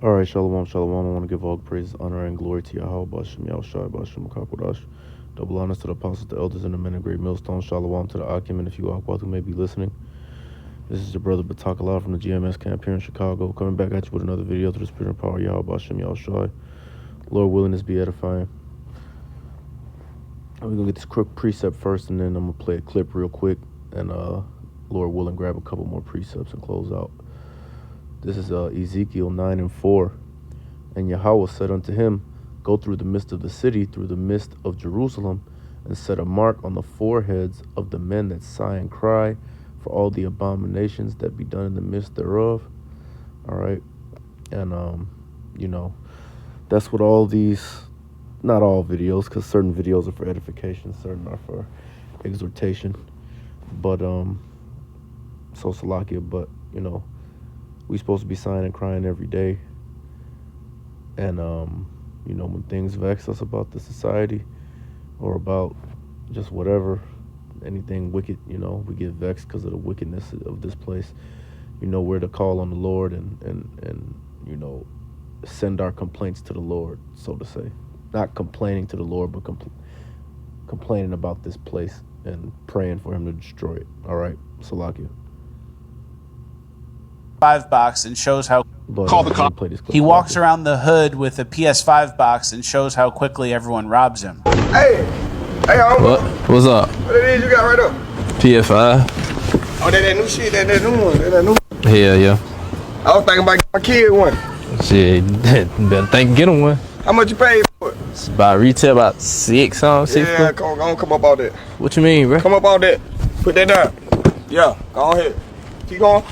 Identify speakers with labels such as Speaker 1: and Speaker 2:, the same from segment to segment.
Speaker 1: All right, shalom, shalom. I want to give all praise, honor, and glory to Yahweh, Bashem, Yahushai, Bashem, Kakodash. Double honors to the apostles, the elders, and the men of great millstone. Shalom to the Akim, and if you are who may be listening. This is your brother Batakallah from the GMS camp here in Chicago, coming back at you with another video through the spirit and power of Yahweh, Bashem, Yahushai. Lord willing, this be edifying. We're going to get this quick precept first, and then I'm going to play a clip real quick, and Lord willing, grab a couple more precepts and close out. This is Ezekiel 9:4. And Yahweh said unto him, Go through the midst of the city, through the midst of Jerusalem, and set a mark on the foreheads of the men that sigh and cry for all the abominations that be done in the midst thereof. All right. And, that's what all these, not all videos, because certain videos are for edification, certain are for exhortation. But, so Salakia, but, we supposed to be sighing and crying every day. And, when things vex us about the society or about just whatever, anything wicked, we get vexed because of the wickedness of this place. Where to call on the Lord and send our complaints to the Lord, so to say. Not complaining to the Lord, but complaining about this place and praying for him to destroy it. All right, Salakia.
Speaker 2: Box and shows how
Speaker 1: Call the cop.
Speaker 2: He walks around the hood with a PS5 box and shows how quickly everyone robs him.
Speaker 3: Hey,
Speaker 4: What? What's up?
Speaker 3: What it is you got right up?
Speaker 4: PS5.
Speaker 3: Oh, that new shit, that new one, that new.
Speaker 4: Hell yeah.
Speaker 3: I was thinking about getting my kid one.
Speaker 4: Shit, better think get him one.
Speaker 3: How much you paid for it?
Speaker 4: It's about retail about $6 something.
Speaker 3: Yeah, come up out that.
Speaker 4: What you mean, bro?
Speaker 3: Come up out that. Put that down. Yeah, go ahead. Keep going.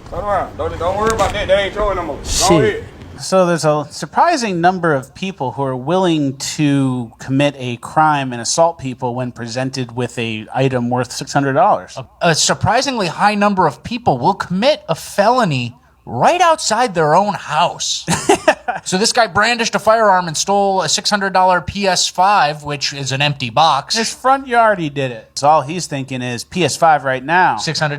Speaker 3: Turn around. Don't worry about that. They ain't throwing no more. Go ahead.
Speaker 2: So there's a surprising number of people who are willing to commit a crime and assault people when presented with a item worth $600.
Speaker 5: A surprisingly high number of people will commit a felony right outside their own house. So this guy brandished a firearm and stole a $600 PS5, which is an empty box.
Speaker 2: His front yard, he did it. So all he's thinking is PS5 right now.
Speaker 5: $600.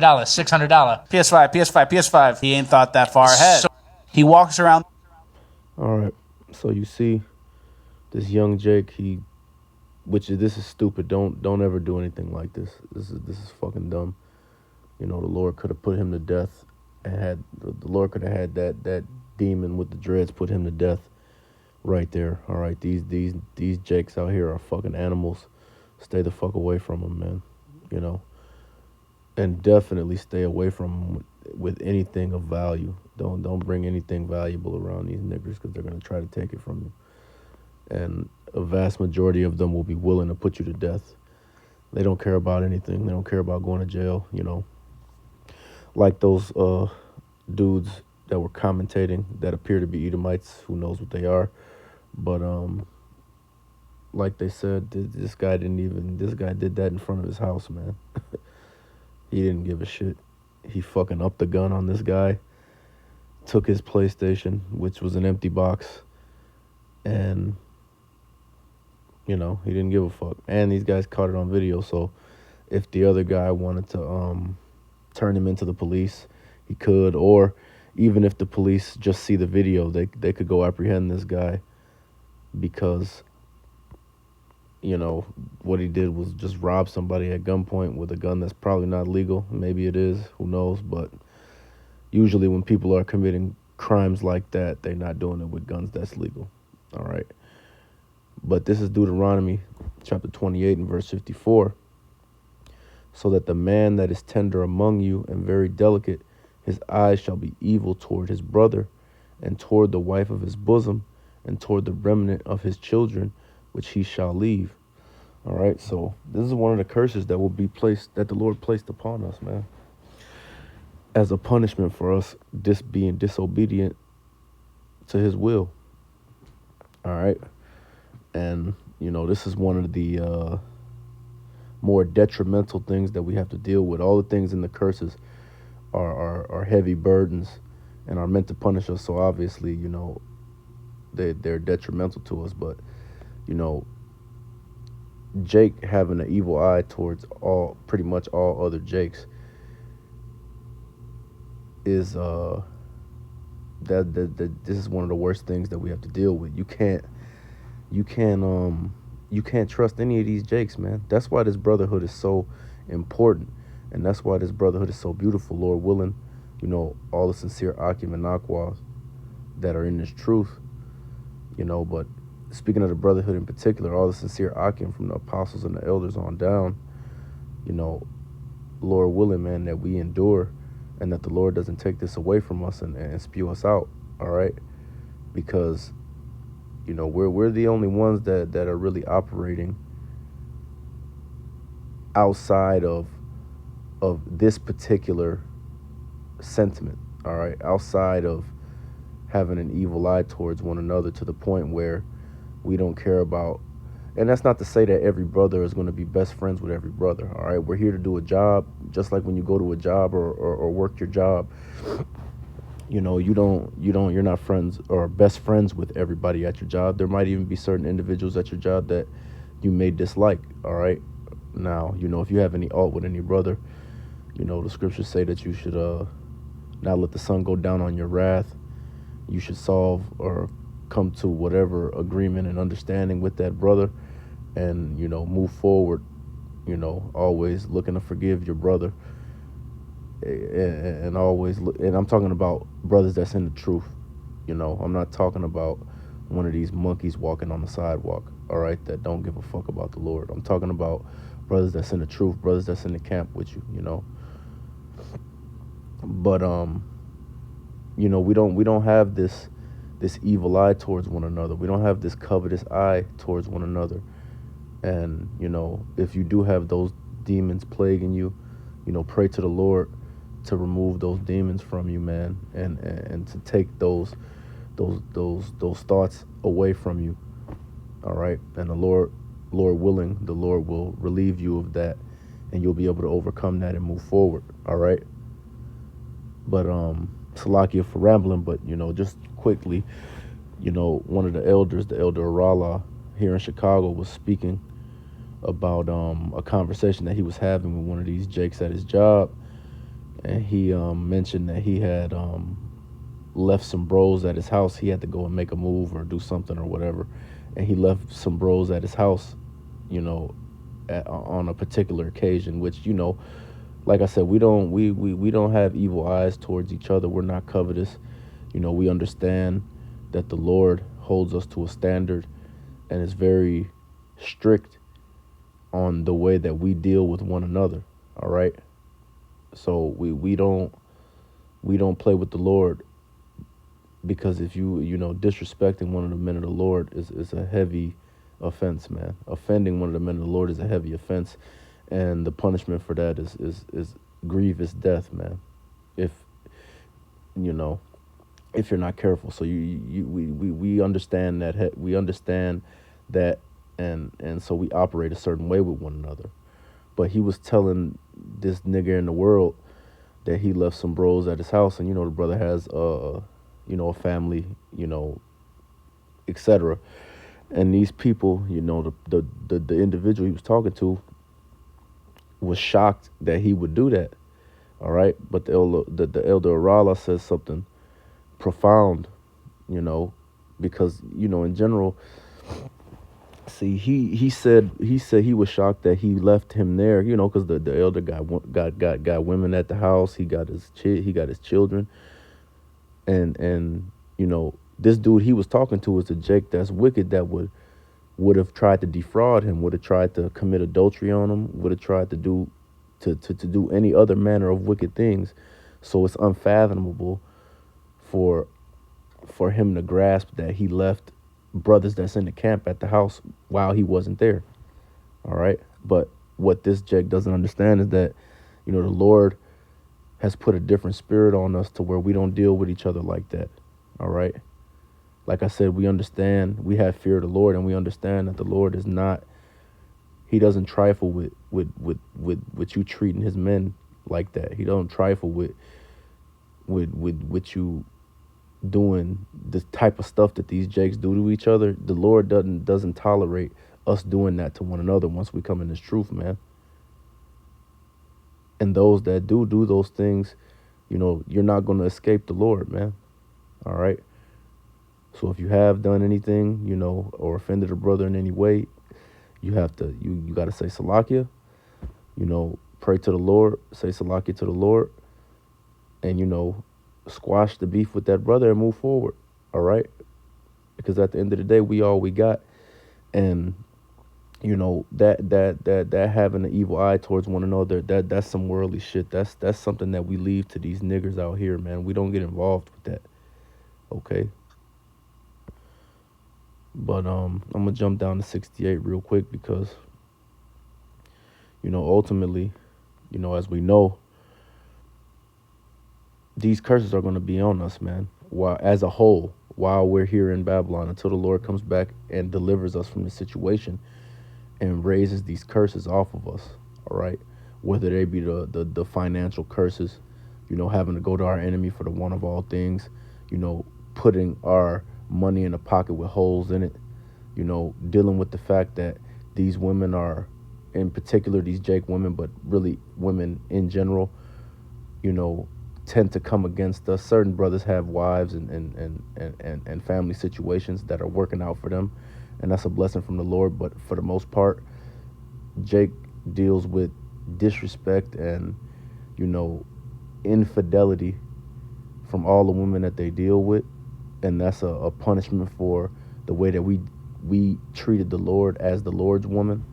Speaker 2: PS5. He ain't thought that far ahead. So he walks around.
Speaker 1: All right, so you see this young Jake, this is stupid. Don't ever do anything like this. This is fucking dumb. The Lord could have put him to death, and the Lord could have had that demon with the dreads put him to death right there. All right, these Jakes out here are fucking animals. Stay the fuck away from them, man. And definitely stay away from them with anything of value. Don't bring anything valuable around these niggers, because they're going to try to take it from you. And a vast majority of them will be willing to put you to death. They don't care about anything. They don't care about going to jail, Like those dudes that were commentating that appear to be Edomites. Who knows what they are. But like they said, this guy did that in front of his house, man. He didn't give a shit. He fucking upped the gun on this guy, took his PlayStation, which was an empty box, and, he didn't give a fuck. And these guys caught it on video, so if the other guy wanted to turn him into the police, he could. Or even if the police just see the video, they could go apprehend this guy, because what he did was just rob somebody at gunpoint with a gun that's probably not legal. Maybe it is, who knows. But usually when people are committing crimes like that, they're not doing it with guns that's legal. All right. But this is Deuteronomy chapter 28 and verse 54. So that the man that is tender among you and very delicate, his eyes shall be evil toward his brother, and toward the wife of his bosom, and toward the remnant of his children, which he shall leave. All right, so this is one of the curses that will be placed, that the Lord placed upon us, man, as a punishment for us being disobedient to his will. All right, and this is one of the more detrimental things that we have to deal with. All the things in the curses are heavy burdens and are meant to punish us. So obviously, they're detrimental to us, but Jake having an evil eye towards pretty much all other Jakes is that this is one of the worst things that we have to deal with. You can't trust any of these jakes, man. That's why this brotherhood is so important, and that's why this brotherhood is so beautiful. Lord willing, all the sincere Akim and Nakwas that are in this truth, but speaking of the brotherhood in particular, all the sincere Akim from the apostles and the elders on down, Lord willing, man, that we endure and that the Lord doesn't take this away from us and spew us out, all right? Because, we're the only ones that are really operating outside of this particular sentiment, all right? Outside of having an evil eye towards one another to the point where we don't care about, and that's not to say that every brother is going to be best friends with every brother, all right? We're here to do a job, just like when you go to a job or work your job. You're not friends or best friends with everybody at your job. There might even be certain individuals at your job that you may dislike, all right? Now, if you have any alt with any brother, the scriptures say that you should not let the sun go down on your wrath. You should solve or come to whatever agreement and understanding with that brother and, move forward, always looking to forgive your brother. And always, and I'm talking about brothers that's in the truth. I'm not talking about one of these monkeys walking on the sidewalk, all right, that don't give a fuck about the Lord. I'm talking about brothers that's in the truth, brothers that's in the camp with you, But we don't have this evil eye towards one another. We don't have this covetous eye towards one another. And if you do have those demons plaguing you, pray to the Lord to remove those demons from you, man, and to take those thoughts away from you. All right, and the Lord willing, the Lord will relieve you of that, and you'll be able to overcome that and move forward. All right. But Salakia for rambling, but just quickly, one of the elders, the elder Arala here in Chicago, was speaking about a conversation that he was having with one of these jakes at his job, and he mentioned that he had left some bros at his house. He had to go and make a move or do something or whatever, and he left some bros at his house, on a particular occasion, which like I said, we don't have evil eyes towards each other. We're not covetous. We understand that the Lord holds us to a standard and is very strict on the way that we deal with one another. All right. So we don't play with the Lord, because if you disrespecting one of the men of the Lord is a heavy offense, man. Offending one of the men of the Lord is a heavy offense. And the punishment for that is grievous death, man. If you're not careful. So we understand that. We understand that, and so we operate a certain way with one another. But he was telling this nigga in the world that he left some bros at his house, and the brother has a family, etc. And these people, the individual he was talking to was shocked that he would do that. All right. But the elder Arala says something profound, because, in general, see, he said he was shocked that he left him there, because the elder got women at the house. He got his children. And this dude he was talking to was a Jake that's wicked, that would have tried to defraud him, would have tried to commit adultery on him, would have tried to do any other manner of wicked things. So it's unfathomable for him to grasp that he left brothers that's in the camp at the house while he wasn't there. All right. But what this Jake doesn't understand is that, the Lord has put a different spirit on us to where we don't deal with each other like that. All right. Like I said, we understand, we have fear of the Lord, and we understand that the Lord is not, he doesn't trifle with you treating his men like that. He don't trifle with you doing the type of stuff that these Jakes do to each other. The Lord doesn't tolerate us doing that to one another once we come in this truth, man. And those that do those things, you're not going to escape the Lord, man. All right. So if you have done anything, or offended a brother in any way, you have to you got to say Salakia, pray to the Lord, say Salakia to the Lord, and squash the beef with that brother and move forward. All right? Because at the end of the day, we all we got. And that having an evil eye towards one another, that's some worldly shit. That's something that we leave to these niggers out here, man. We don't get involved with that. Okay? But I'm gonna jump down to 68 real quick because ultimately, as we know, these curses are gonna be on us, man. While as a whole, while we're here in Babylon, until the Lord comes back and delivers us from the situation and raises these curses off of us. All right, whether they be the financial curses, having to go to our enemy for the one of all things, putting our money in a pocket with holes in it, dealing with the fact that these women are, in particular these Jake women, but really women in general, tend to come against us. Certain brothers have wives and family situations that are working out for them, and that's a blessing from the Lord. But for the most part, Jake deals with disrespect and infidelity from all the women that they deal with, and that's a punishment for the way that we treated the Lord as the Lord's woman,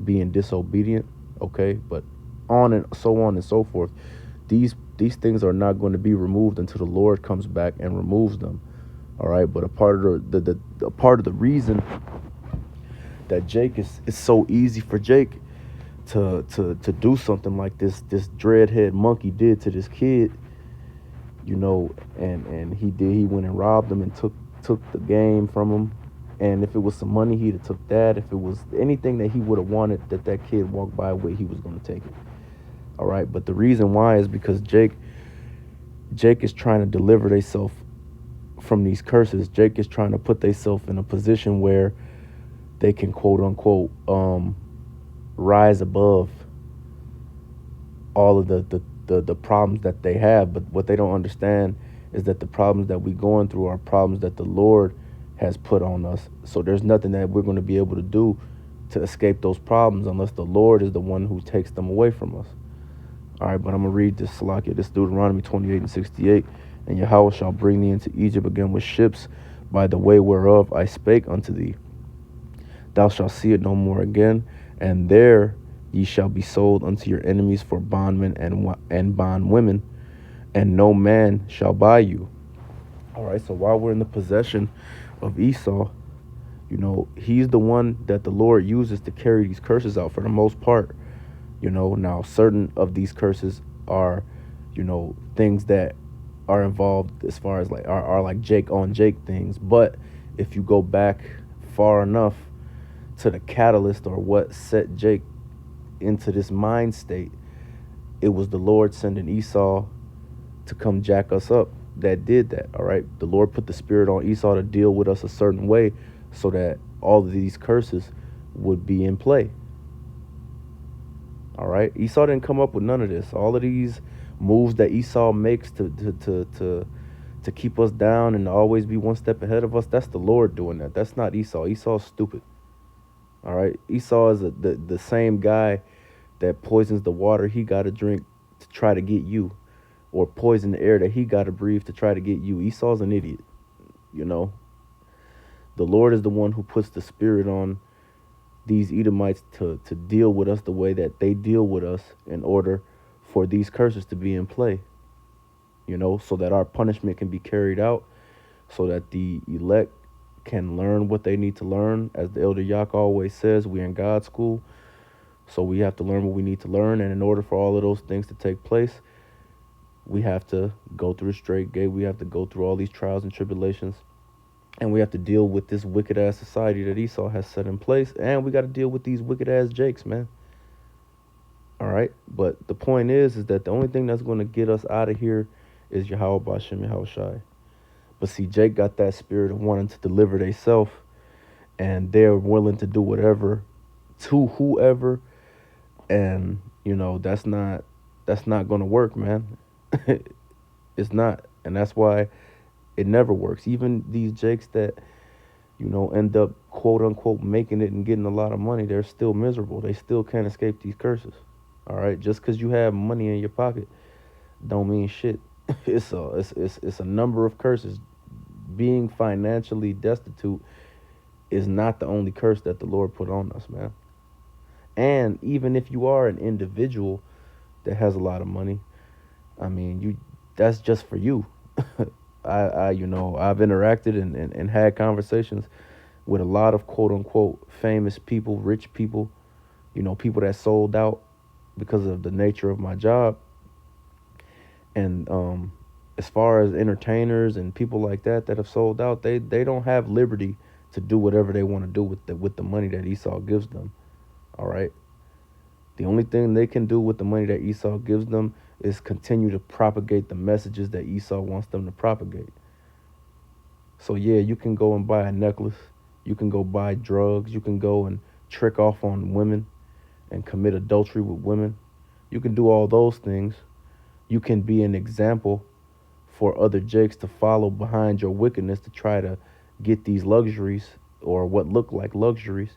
Speaker 1: being disobedient. Okay, but on and so forth. These things are not going to be removed until the Lord comes back and removes them. All right, but a part of the reason that Jake is so easy for Jake to do something like this dreadhead monkey did to this kid, and he went and robbed him and took the game from him. And if it was some money, he'd have took that. If it was anything that he would have wanted that kid walked by with, he was going to take it. All right, but the reason why is because Jake is trying to deliver themselves from these curses. Jake is trying to put themselves in a position where they can quote unquote rise above all of the problems that they have. But what they don't understand is that the problems that we're going through are problems that the Lord has put on us. So there's nothing that we're going to be able to do to escape those problems unless the Lord is the one who takes them away from us. All right, but I'm going to read this Salakia, this Deuteronomy 28 and 68. And Yahweh shall bring thee into Egypt again with ships by the way whereof I spake unto thee. Thou shalt see it no more again, and there ye shall be sold unto your enemies for bondmen and bondwomen, and no man shall buy you. All right, so while we're in the possession of Esau, he's the one that the Lord uses to carry these curses out for the most part. Now certain of these curses are, things that are involved as far as like are like Jake on Jake things. But if you go back far enough to the catalyst or what set Jake into this mind state, it was the Lord sending Esau to come jack us up that did that. All right, the Lord put the spirit on Esau to deal with us a certain way so that all of these curses would be in play. All right, Esau didn't come up with none of this. All of these moves that Esau makes to keep us down and to always be one step ahead of us, that's the Lord doing that. That's not Esau. Esau's stupid. All right, Esau is the same guy that poisons the water he got to drink to try to get you, or poison the air that he got to breathe to try to get you. Esau's an idiot. The Lord is the one who puts the spirit on these Edomites to deal with us the way that they deal with us in order for these curses to be in play, so that our punishment can be carried out, so that the elect can learn what they need to learn. As the Elder Yak always says, we're in God's school, so we have to learn what we need to learn. And in order for all of those things to take place, we have to go through the straight gate. We have to go through all these trials and tribulations. And we have to deal with this wicked-ass society that Esau has set in place. And we got to deal with these wicked-ass Jakes, man. All right? But the point is that the only thing that's going to get us out of here is Yahweh B'Shem Yahweh Shai. But see, Jake got that spirit of wanting to deliver theyself. And they're willing to do whatever to whoever. And, that's not going to work, man. It's not. And that's why It never works. Even these jakes that, end up quote unquote making it and getting a lot of money, they're still miserable. They still can't escape these curses. All right, just because you have money in your pocket, don't mean shit. It's a number of curses. Being financially destitute is not the only curse that the Lord put on us, man. And even if you are an individual that has a lot of money, I mean, that's just for you. I've interacted and had conversations with a lot of quote unquote famous people, rich people, people that sold out because of the nature of my job. And as far as entertainers and people like that have sold out, they don't have liberty to do whatever they want to do with the money that Esau gives them. All right. The only thing they can do with the money that Esau gives them is continue to propagate the messages that Esau wants them to propagate. So yeah, you can go and buy a necklace. You can go buy drugs. You can go and trick off on women and commit adultery with women. You can do all those things. You can be an example for other jakes to follow behind your wickedness to try to get these luxuries or what look like luxuries.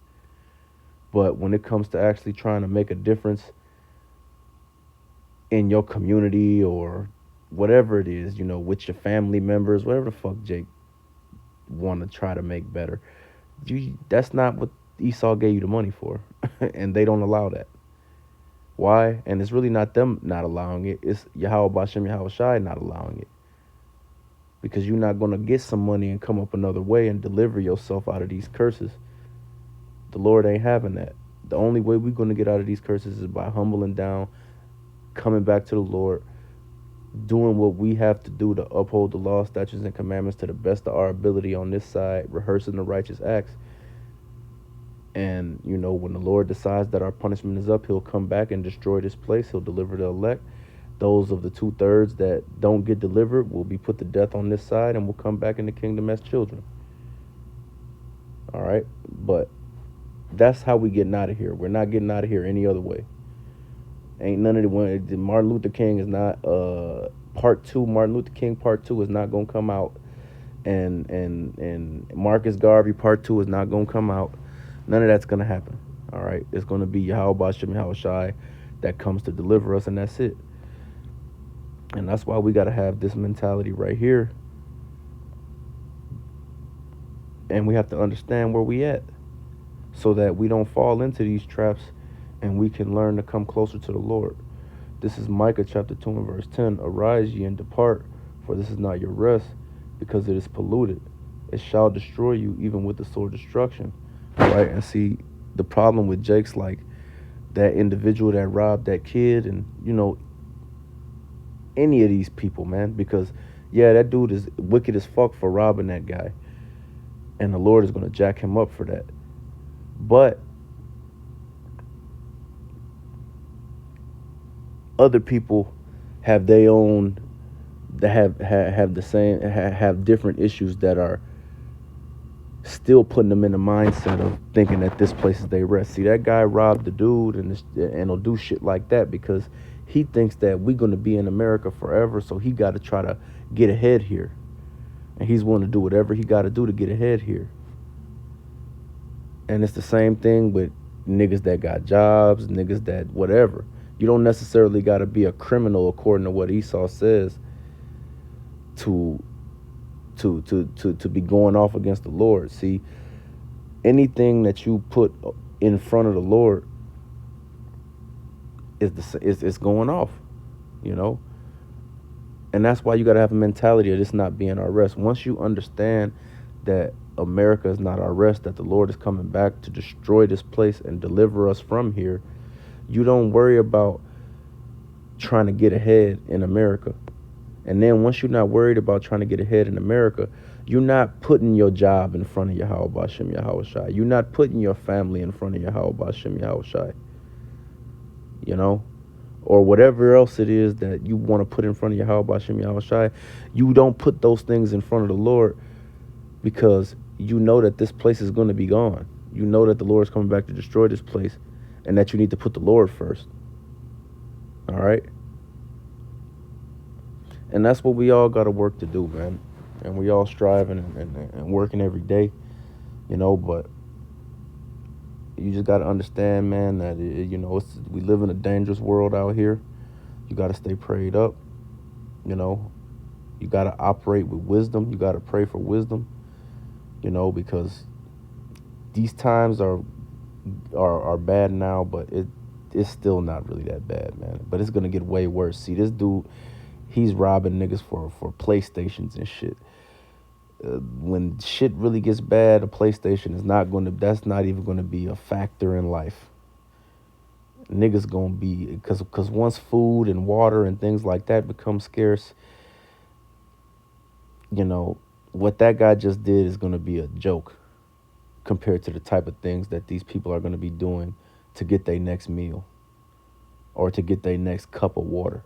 Speaker 1: But when it comes to actually trying to make a difference in your community or whatever it is, with your family members, whatever the fuck Jake want to try to make better, that's not what Esau gave you the money for. And they don't allow that. Why? And it's really not them not allowing it. It's Yahweh Bashem Yahweh Shai not allowing it. Because you're not going to get some money and come up another way and deliver yourself out of these curses. The Lord ain't having that. The only way we're going to get out of these curses is by humbling down, coming back to the Lord, doing what we have to do to uphold the law, statutes, and commandments to the best of our ability on this side, rehearsing the righteous acts. And, when the Lord decides that our punishment is up, he'll come back and destroy this place. He'll deliver the elect. Those of the 2/3 that don't get delivered will be put to death on this side and will come back in the kingdom as children. All right? But that's how we getting out of here. We're not getting out of here any other way. Ain't none of the one. Martin Luther King is not part 2. Martin Luther King part 2 is not gonna come out, and Marcus Garvey part 2 is not gonna come out. None of that's gonna happen. All right, it's gonna be Yahweh Bashem Yahweh Shai that comes to deliver us, and that's it. And that's why we gotta have this mentality right here, and we have to understand where we at, so that we don't fall into these traps, and we can learn to come closer to the Lord. This is Micah chapter 2 and verse 10. Arise ye and depart, for this is not your rest, because it is polluted. It shall destroy you, even with the sword destruction. Right? And see, the problem with jakes like that individual that robbed that kid, and any of these people, man, because yeah, that dude is wicked as fuck for robbing that guy, and the Lord is going to jack him up for that. But other people have their own, that have the same, have different issues that are still putting them in the mindset of thinking that this place is their rest. See, that guy robbed the dude and will do shit like that because he thinks that we're going to be in America forever, so he got to try to get ahead here. And he's willing to do whatever he got to do to get ahead here. And it's the same thing with niggas that got jobs, niggas that whatever. You don't necessarily got to be a criminal according to what Esau says to be going off against the Lord. See, anything that you put in front of the Lord is going off, and that's why you got to have a mentality of this not being our rest. Once you understand that America is not our rest, that the Lord is coming back to destroy this place and deliver us from here, you don't worry about trying to get ahead in America. And then once you're not worried about trying to get ahead in America, you're not putting your job in front of Yahweh Bashem Yahweh Shai. You're not putting your family in front of Yahweh Bashem Yahweh Shai. Or whatever else it is that you want to put in front of Yahweh Bashem Yahweh Shai. You don't put those things in front of the Lord because you know that this place is going to be gone. You know that the Lord is coming back to destroy this place and that you need to put the Lord first. All right? And that's what we all got to work to do, man. and we all striving and working every day, you know. But you just got to understand, man, that you know, we live in a dangerous world out here. You got to stay prayed up, you know. You got to operate with wisdom. You got to pray for wisdom, you know, because these times are bad now, but it's still not really that bad, man. But it's gonna get way worse. See, this dude, he's robbing niggas for PlayStations and shit. When shit really gets bad, a PlayStation is not gonna. That's not even gonna be a factor in life. Niggas gonna be because once food and water and things like that become scarce, you know, what that guy just did is gonna be a joke compared to the type of things that these people are gonna be doing to get their next meal or to get their next cup of water.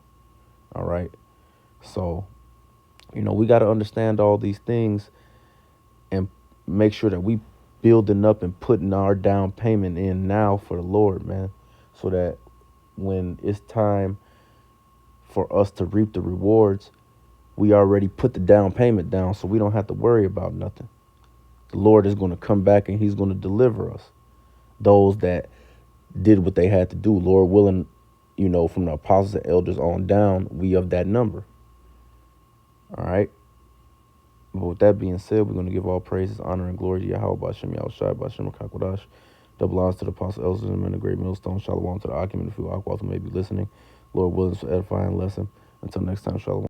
Speaker 1: All right. So, you know, we got to understand all these things and make sure that we building up and putting our down payment in now for the Lord, man, so that when it's time for us to reap the rewards, we already put the down payment down so we don't have to worry about nothing. The Lord is going to come back and he's going to deliver us. Those that did what they had to do, Lord willing, you know, from the apostles and elders on down, we of that number. All right. But with that being said, we're going to give all praises, honor, and glory to Yahweh, Bashem, Yahushai, Bashem, Kakwadash. Double honors to the apostle, elders, and men of great millstone. Shalom to the occupant, the few aquas who may be listening. Lord willing, for edifying lesson. Until next time, shalom.